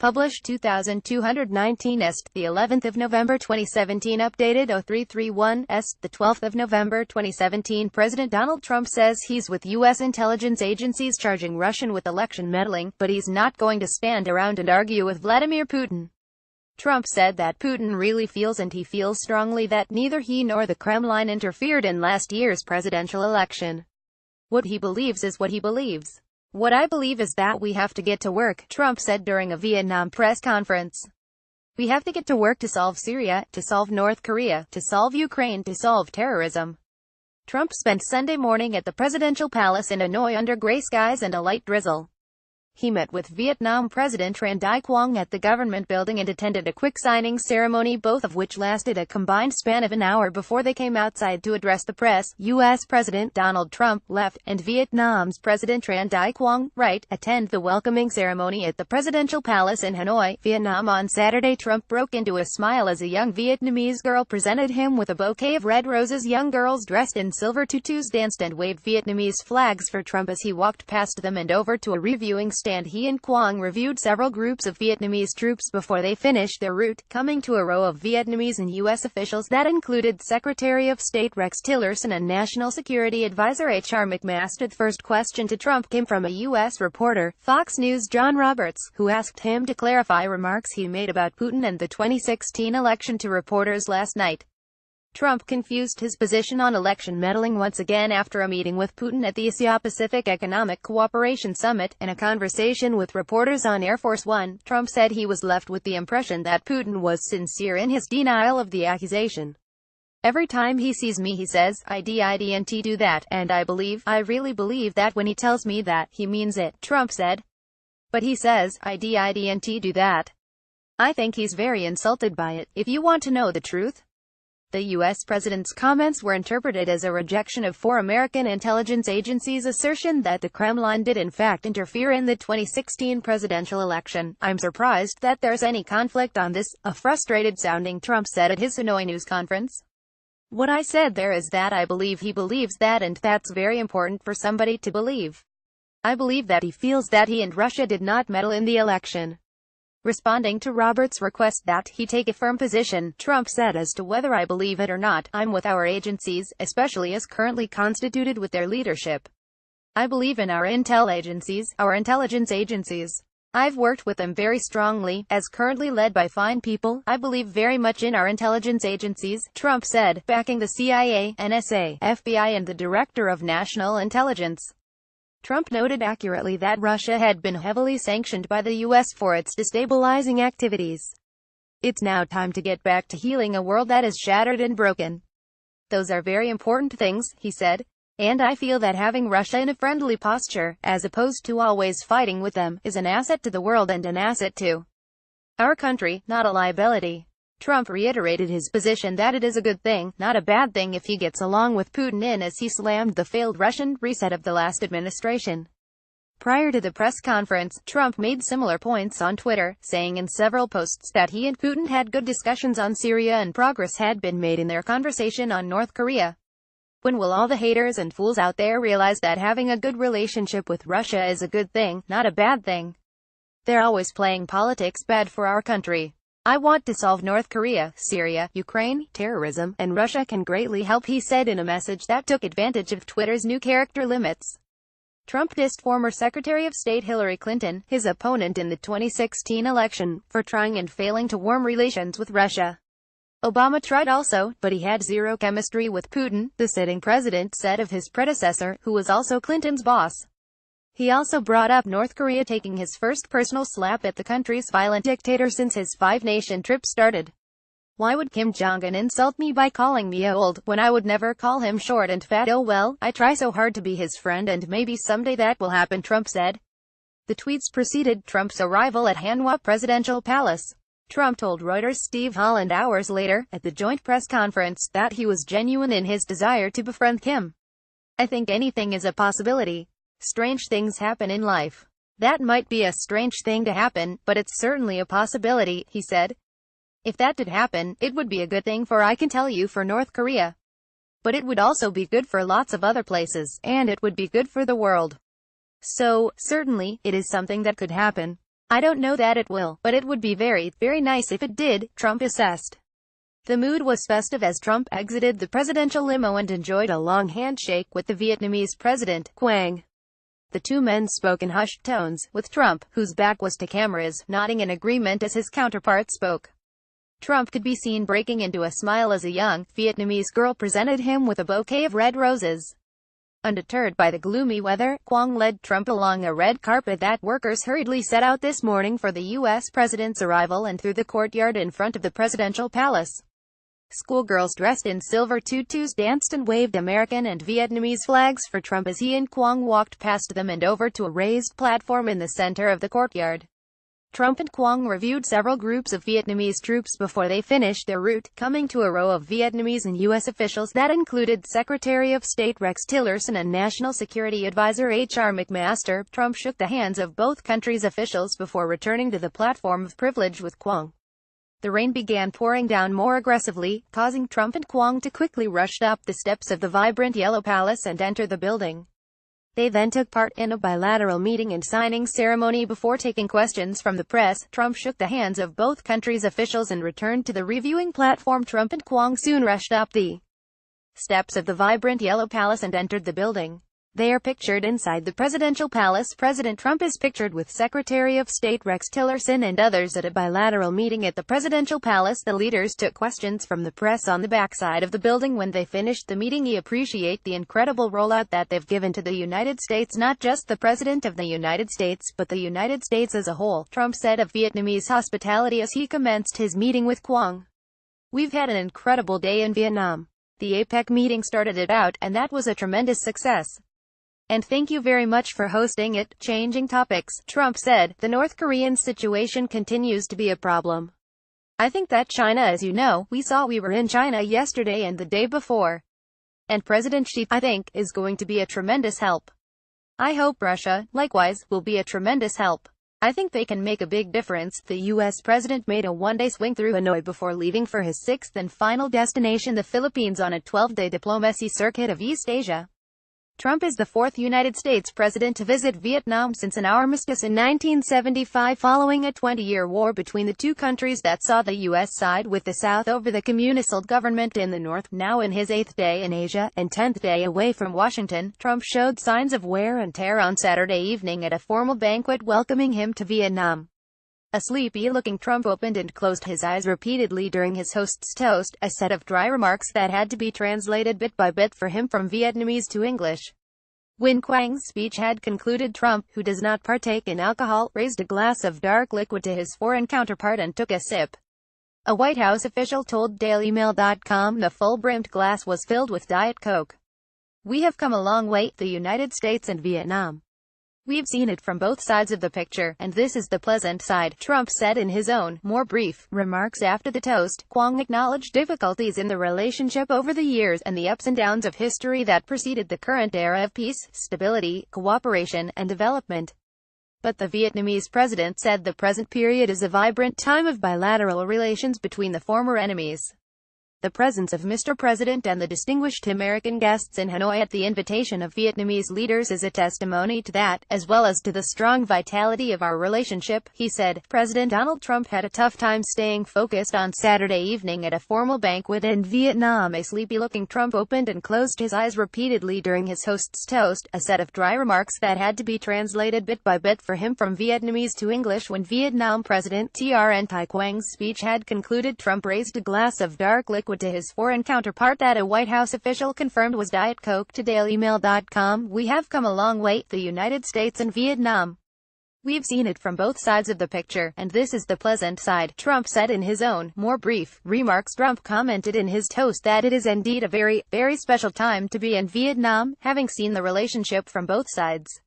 Published 2219 est, the 11th of November 2017. Updated 0331 est, the 12th of November 2017. President Donald Trump says he's with U.S. intelligence agencies charging Russian with election meddling, but he's not going to stand around and argue with Vladimir Putin. Trump said that Putin really feels, and he feels strongly, that neither he nor the Kremlin interfered in last year's presidential election. What he believes is what he believes. What I believe is that we have to get to work, Trump said during a Vietnam press conference. We have to get to work to solve Syria, to solve North Korea, to solve Ukraine, to solve terrorism. Trump spent Sunday morning at the presidential palace in Hanoi under gray skies and a light drizzle. He met with Vietnam President Tran Dai Quang at the government building and attended a quick signing ceremony, both of which lasted a combined span of an hour before they came outside to address the press. U.S. President Donald Trump, left, and Vietnam's President Tran Dai Quang, right, attend the welcoming ceremony at the presidential palace in Hanoi, Vietnam on Saturday. Trump broke into a smile as a young Vietnamese girl presented him with a bouquet of red roses. Young girls dressed in silver tutus danced and waved Vietnamese flags for Trump as he walked past them and over to a reviewing stand. He and Quang reviewed several groups of Vietnamese troops before they finished their route, coming to a row of Vietnamese and U.S. officials that included Secretary of State Rex Tillerson and National Security Advisor H.R. McMaster. The first question to Trump came from a U.S. reporter, Fox News' John Roberts, who asked him to clarify remarks he made about Putin and the 2016 election to reporters last night. Trump confused his position on election meddling once again after a meeting with Putin at the Asia-Pacific Economic Cooperation Summit. In a conversation with reporters on Air Force One, Trump said he was left with the impression that Putin was sincere in his denial of the accusation. Every time he sees me he says, I didn't do that, and I really believe that when he tells me that, he means it, Trump said. But he says, I didn't do that. I think he's very insulted by it, if you want to know the truth. The U.S. president's comments were interpreted as a rejection of four American intelligence agencies' assertion that the Kremlin did in fact interfere in the 2016 presidential election. I'm surprised that there's any conflict on this, a frustrated-sounding Trump said at his Hanoi news conference. What I said there is that I believe he believes that, and that's very important for somebody to believe. I believe that he feels that he and Russia did not meddle in the election. Responding to Roberts' request that he take a firm position, Trump said, as to whether I believe it or not, I'm with our agencies, especially as currently constituted with their leadership. I believe in our intel agencies, our intelligence agencies. I've worked with them very strongly, as currently led by fine people. I believe very much in our intelligence agencies, Trump said, backing the CIA, NSA, FBI and the Director of National Intelligence. Trump noted accurately that Russia had been heavily sanctioned by the U.S. for its destabilizing activities. It's now time to get back to healing a world that is shattered and broken. Those are very important things, he said. And I feel that having Russia in a friendly posture, as opposed to always fighting with them, is an asset to the world and an asset to our country, not a liability. Trump reiterated his position that it is a good thing, not a bad thing, if he gets along with Putin as he slammed the failed Russian reset of the last administration. Prior to the press conference, Trump made similar points on Twitter, saying in several posts that he and Putin had good discussions on Syria and progress had been made in their conversation on North Korea. When will all the haters and fools out there realize that having a good relationship with Russia is a good thing, not a bad thing? They're always playing politics bad for our country. I want to solve North Korea, Syria, Ukraine, terrorism, and Russia can greatly help, he said in a message that took advantage of Twitter's new character limits. Trump dissed former Secretary of State Hillary Clinton, his opponent in the 2016 election, for trying and failing to warm relations with Russia. Obama tried also, but he had zero chemistry with Putin, the sitting president said of his predecessor, who was also Clinton's boss. He also brought up North Korea taking his first personal slap at the country's violent dictator since his five-nation trip started. Why would Kim Jong-un insult me by calling me old, when I would never call him short and fat? Oh well, I try so hard to be his friend and maybe someday that will happen, Trump said. The tweets preceded Trump's arrival at Hanoi Presidential Palace. Trump told Reuters' Steve Holland hours later, at the joint press conference, that he was genuine in his desire to befriend Kim. I think anything is a possibility. Strange things happen in life. That might be a strange thing to happen, but it's certainly a possibility, he said. If that did happen, it would be a good thing I can tell you, for North Korea. But it would also be good for lots of other places, and it would be good for the world. So, certainly, it is something that could happen. I don't know that it will, but it would be very, very nice if it did, Trump assessed. The mood was festive as Trump exited the presidential limo and enjoyed a long handshake with the Vietnamese president, Quang. The two men spoke in hushed tones, with Trump, whose back was to cameras, nodding in agreement as his counterpart spoke. Trump could be seen breaking into a smile as a young, Vietnamese girl presented him with a bouquet of red roses. Undeterred by the gloomy weather, Quang led Trump along a red carpet that workers hurriedly set out this morning for the U.S. president's arrival and through the courtyard in front of the presidential palace. Schoolgirls dressed in silver tutus danced and waved American and Vietnamese flags for Trump as he and Quang walked past them and over to a raised platform in the center of the courtyard. Trump and Quang reviewed several groups of Vietnamese troops before they finished their route, coming to a row of Vietnamese and U.S. officials that included Secretary of State Rex Tillerson and National Security Advisor H.R. McMaster. Trump shook the hands of both countries' officials before returning to the platform of privilege with Quang. The rain began pouring down more aggressively, causing Trump and Quang to quickly rush up the steps of the vibrant Yellow Palace and enter the building. They then took part in a bilateral meeting and signing ceremony before taking questions from the press. Trump shook the hands of both countries' officials and returned to the reviewing platform. Trump and Quang soon rushed up the steps of the vibrant Yellow Palace and entered the building. They are pictured inside the presidential palace. President Trump is pictured with Secretary of State Rex Tillerson and others at a bilateral meeting at the presidential palace. The leaders took questions from the press on the backside of the building. When they finished the meeting, he appreciated the incredible rollout that they've given to the United States, not just the President of the United States, but the United States as a whole, Trump said of Vietnamese hospitality as he commenced his meeting with Quang. We've had an incredible day in Vietnam. The APEC meeting started it out, and that was a tremendous success. And thank you very much for hosting it. Changing topics, Trump said, the North Korean situation continues to be a problem. I think that China, as you know, we were in China yesterday and the day before. And President Xi, I think, is going to be a tremendous help. I hope Russia, likewise, will be a tremendous help. I think they can make a big difference. The U.S. president made a one-day swing through Hanoi before leaving for his sixth and final destination, the Philippines, on a 12-day diplomacy circuit of East Asia. Trump is the fourth United States president to visit Vietnam since an armistice in 1975 following a 20-year war between the two countries that saw the U.S. side with the South over the communist government in the North. Now in his 8th day in Asia, and 10th day away from Washington, Trump showed signs of wear and tear on Saturday evening at a formal banquet welcoming him to Vietnam. A sleepy-looking Trump opened and closed his eyes repeatedly during his host's toast, a set of dry remarks that had to be translated bit by bit for him from Vietnamese to English. When Quang's speech had concluded, Trump, who does not partake in alcohol, raised a glass of dark liquid to his foreign counterpart and took a sip. A White House official told DailyMail.com the full-brimmed glass was filled with Diet Coke. We have come a long way, the United States and Vietnam. We've seen it from both sides of the picture, and this is the pleasant side, Trump said in his own, more brief, remarks after the toast. Quang acknowledged difficulties in the relationship over the years, and the ups and downs of history that preceded the current era of peace, stability, cooperation, and development. But the Vietnamese president said the present period is a vibrant time of bilateral relations between the former enemies. The presence of Mr. President and the distinguished American guests in Hanoi at the invitation of Vietnamese leaders is a testimony to that, as well as to the strong vitality of our relationship, he said. President Donald Trump had a tough time staying focused on Saturday evening at a formal banquet in Vietnam. A sleepy-looking Trump opened and closed his eyes repeatedly during his host's toast, a set of dry remarks that had to be translated bit by bit for him from Vietnamese to English. When Vietnam President Tran Thi Quang's speech had concluded, Trump raised a glass of dark liquid to his foreign counterpart that a White House official confirmed was Diet Coke to DailyMail.com. We have come a long way, the United States and Vietnam. We've seen it from both sides of the picture, and this is the pleasant side, Trump said in his own, more brief, remarks. Trump commented in his toast that it is indeed a very, very special time to be in Vietnam, having seen the relationship from both sides.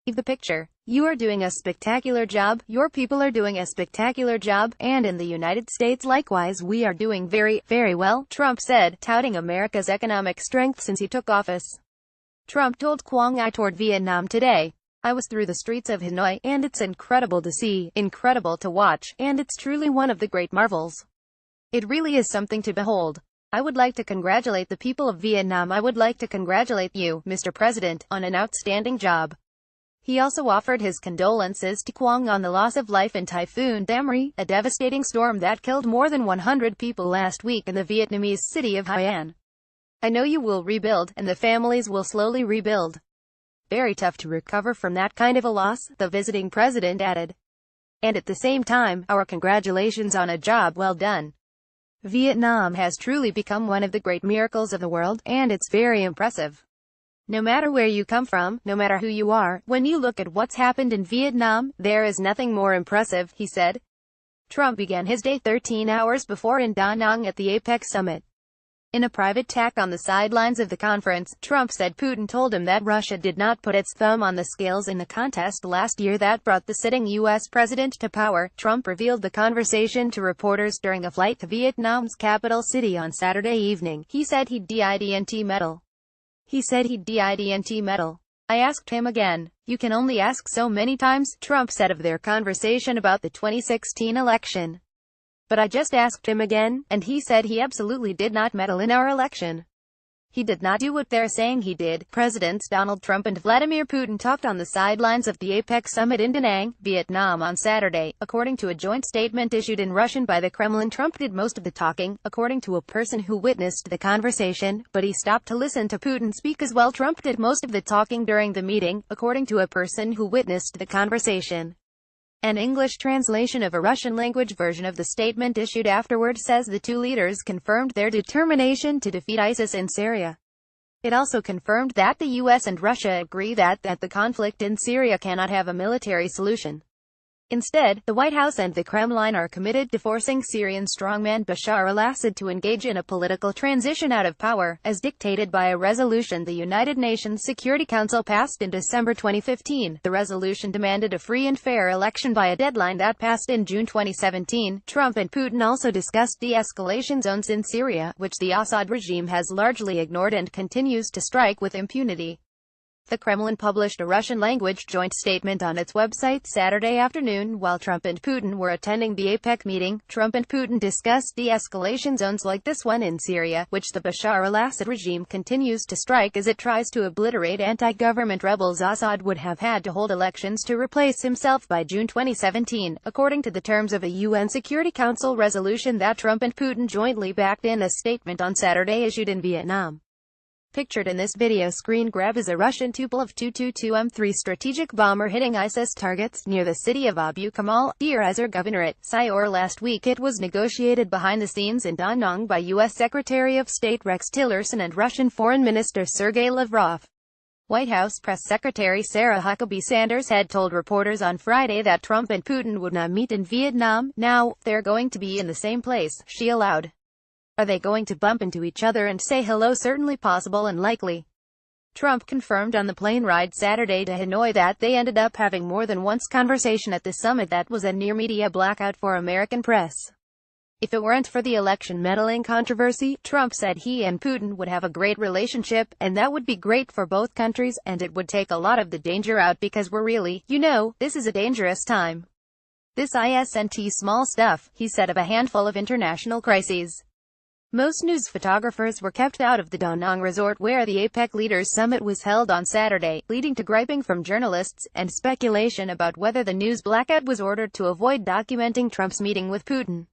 The picture. You are doing a spectacular job, your people are doing a spectacular job, and in the United States likewise we are doing very, very well, Trump said, touting America's economic strength since he took office. Trump told Quang, I toured Vietnam today. I was through the streets of Hanoi, and it's incredible to see, incredible to watch, and it's truly one of the great marvels. It really is something to behold. I would like to congratulate the people of Vietnam. I would like to congratulate you, Mr. President, on an outstanding job. He also offered his condolences to Quang on the loss of life in Typhoon Damri, a devastating storm that killed more than 100 people last week in the Vietnamese city of Hoi An. I know you will rebuild, and the families will slowly rebuild. Very tough to recover from that kind of a loss, the visiting president added. And at the same time, our congratulations on a job well done. Vietnam has truly become one of the great miracles of the world, and it's very impressive. No matter where you come from, no matter who you are, when you look at what's happened in Vietnam, there is nothing more impressive, he said. Trump began his day 13 hours before in Da Nang at the APEC summit. In a private talk on the sidelines of the conference, Trump said Putin told him that Russia did not put its thumb on the scales in the contest last year that brought the sitting U.S. president to power. Trump revealed the conversation to reporters during a flight to Vietnam's capital city on Saturday evening. He said he'd didn't meddle. I asked him again. You can only ask so many times, Trump said of their conversation about the 2016 election. But I just asked him again, and he said he absolutely did not meddle in our election. He did not do what they're saying he did. Presidents Donald Trump and Vladimir Putin talked on the sidelines of the APEC summit in Da Nang, Vietnam on Saturday, according to a joint statement issued in Russian by the Kremlin. Trump did most of the talking, according to a person who witnessed the conversation, but he stopped to listen to Putin speak as well. Trump did most of the talking during the meeting, according to a person who witnessed the conversation. An English translation of a Russian-language version of the statement issued afterward says the two leaders confirmed their determination to defeat ISIS in Syria. It also confirmed that the U.S. and Russia agree that the conflict in Syria cannot have a military solution. Instead, the White House and the Kremlin are committed to forcing Syrian strongman Bashar al-Assad to engage in a political transition out of power, as dictated by a resolution the United Nations Security Council passed in December 2015. The resolution demanded a free and fair election by a deadline that passed in June 2017. Trump and Putin also discussed de-escalation zones in Syria, which the Assad regime has largely ignored and continues to strike with impunity. The Kremlin published a Russian-language joint statement on its website Saturday afternoon while Trump and Putin were attending the APEC meeting. Trump and Putin discussed de-escalation zones like this one in Syria, which the Bashar al-Assad regime continues to strike as it tries to obliterate anti-government rebels. Assad would have had to hold elections to replace himself by June 2017, according to the terms of a UN Security Council resolution that Trump and Putin jointly backed in a statement on Saturday issued in Vietnam. Pictured in this video screen grab is a Russian Tupolev Tu-22M3 strategic bomber hitting ISIS targets near the city of Abu Kamal, Deir Ezzar Governorate, Syor. Last week it was negotiated behind the scenes in Da Nang by U.S. Secretary of State Rex Tillerson and Russian Foreign Minister Sergei Lavrov. White House Press Secretary Sarah Huckabee Sanders had told reporters on Friday that Trump and Putin would not meet in Vietnam. Now, they're going to be in the same place, she allowed. Are they going to bump into each other and say hello? Certainly possible and likely. Trump confirmed on the plane ride Saturday to Hanoi that they ended up having more than once conversation at the summit that was a near-media blackout for American press. If it weren't for the election meddling controversy, Trump said he and Putin would have a great relationship, and that would be great for both countries, and it would take a lot of the danger out because we're really, this is a dangerous time. This isn't small stuff, he said of a handful of international crises. Most news photographers were kept out of the Da Nang resort where the APEC leaders summit was held on Saturday, leading to griping from journalists, and speculation about whether the news blackout was ordered to avoid documenting Trump's meeting with Putin.